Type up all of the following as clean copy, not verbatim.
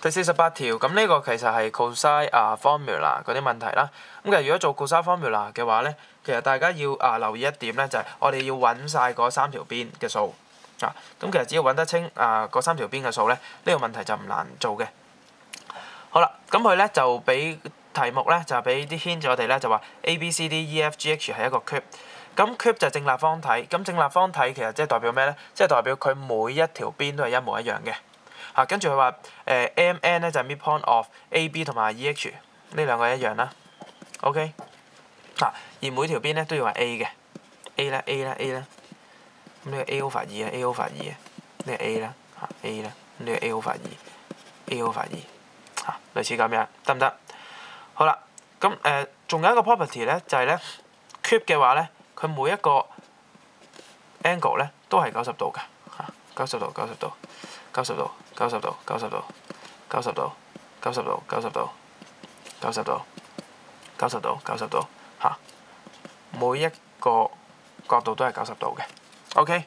第48條，咁呢個其實係 cosine formula 嗰啲問題啦。咁其實如果做 cosine formula 嘅話咧，其實大家要留意一點咧，就係我哋要揾晒嗰3條邊嘅數。咁其實只要揾得清嗰3條邊嘅數咧，呢個問題就唔難做嘅。好啦，咁佢咧就俾題目咧就俾啲 hint 咗我哋咧，就話 A B C D E F G H 係一個 cube。咁 cube 就正立方體，咁正立方體其實即係代表咩咧？即係代表佢每一條邊都係一模一樣嘅。跟住佢話M N 咧就係 midpoint of A B 同埋 E H 呢兩個一樣啦。OK。而每條邊咧都要係 A 嘅 ，A 啦 A 啦 A 啦。咁呢個 A over 2啊 ，A over 2啊，呢個 A 啦，A 啦，咁呢個 A over 2，A over 2，類似咁樣，得唔得？好啦，咁仲有一個 property 咧，就係咧 cube 嘅話咧，佢每一個 angle 咧都係90度㗎，90度、90度、90度、90度、90度、90度、90度、90度、90度、90度、90度，每一個角度都係90度嘅。OK，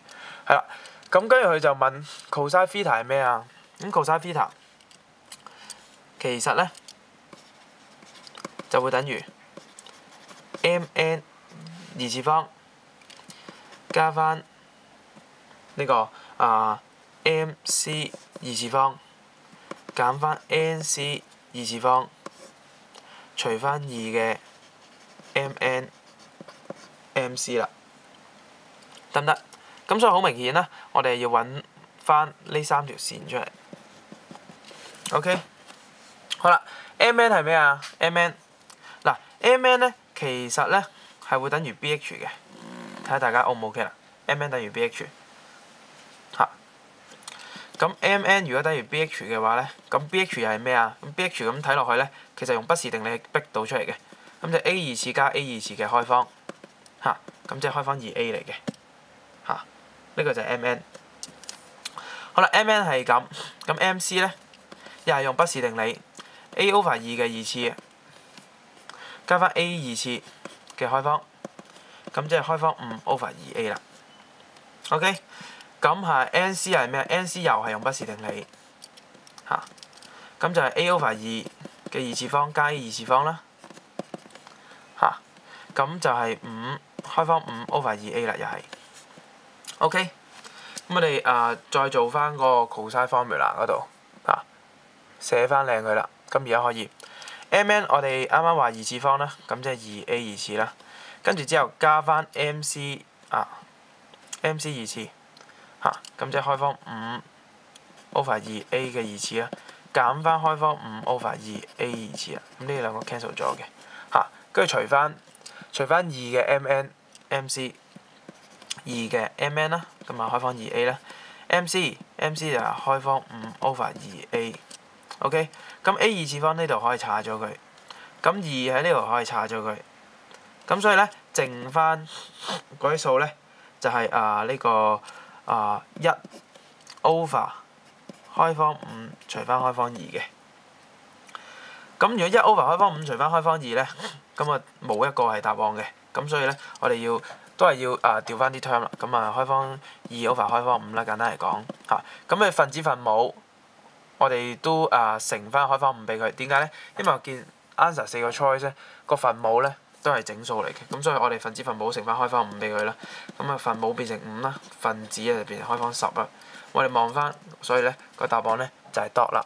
係啦，咁跟住佢就問 cosine theta 係咩啊？咁 cosine theta 其實咧就會等於 mn 二次方加翻呢個mc 二次方減翻 nc 二次方除翻2嘅 mn mc 啦，得唔得？咁所以好明顯啦，我哋要揾翻呢3條線出嚟。OK， 好啦 ，mn 係咩啊 ？mn 嗱 mn 咧其實咧係會等於 bh 嘅，睇下大家 O 唔 OK 啦。mn 等於 bh 咁 mn 如果等於 bh 嘅話咧，咁 bh 又係咩啊？咁 bh 咁睇落去咧，其實用不時定理逼到出嚟嘅，咁就 a 二次加 a 二次嘅開方咁即係開方 2a 嚟嘅呢個就係 mn。好啦 ，mn 係咁，咁 mc 咧又係用不時定理 a over 2嘅二次加翻 a 二次嘅開方，咁即係開方5 over 2a 啦。OK， 咁係 nc 係咩 ？nc 又係用不時定理咁就係 a over 2嘅二次方加 a 二次方啦咁就係5開方5 over 2a 啦，又係。OK， 咁我哋再做翻個 cosine formula 嗰度寫翻靚佢啦。咁而家可以 mn 我哋啱啱話二次方啦，咁即係 2a 二次啦。跟住之後加翻 mc mc 二次咁即係開方5 over 2a 嘅二次啦，減翻開方5 over 2a 二次啦。咁呢兩個 cancel 咗嘅跟住除翻2嘅 mn mc 2嘅 mn 啦，咁開方 2a 啦 mc 就係開方5 over 2a。OK， 咁 a 二次方呢度可以拆咗佢，咁2喺呢度可以拆咗佢，咁所以咧剩翻嗰啲數咧就係呢個1 over 開方5除翻開方2嘅。咁如果1 over 開方5除翻開方2咧，咁啊冇一個係答案嘅，咁所以咧我哋都係要調翻啲 term 啦。咁開方2 over 開方5啦，簡單嚟講咁你分子分母我哋都乘翻開方5俾佢。點解咧？因為我見 answer 4個 choice 咧個分母咧都係整數嚟嘅，咁所以我哋分子分母乘翻開方5俾佢啦。咁分母變成5啦，分子就變成開方10啦。我哋望翻，所以咧個答案咧就係 dot 啦。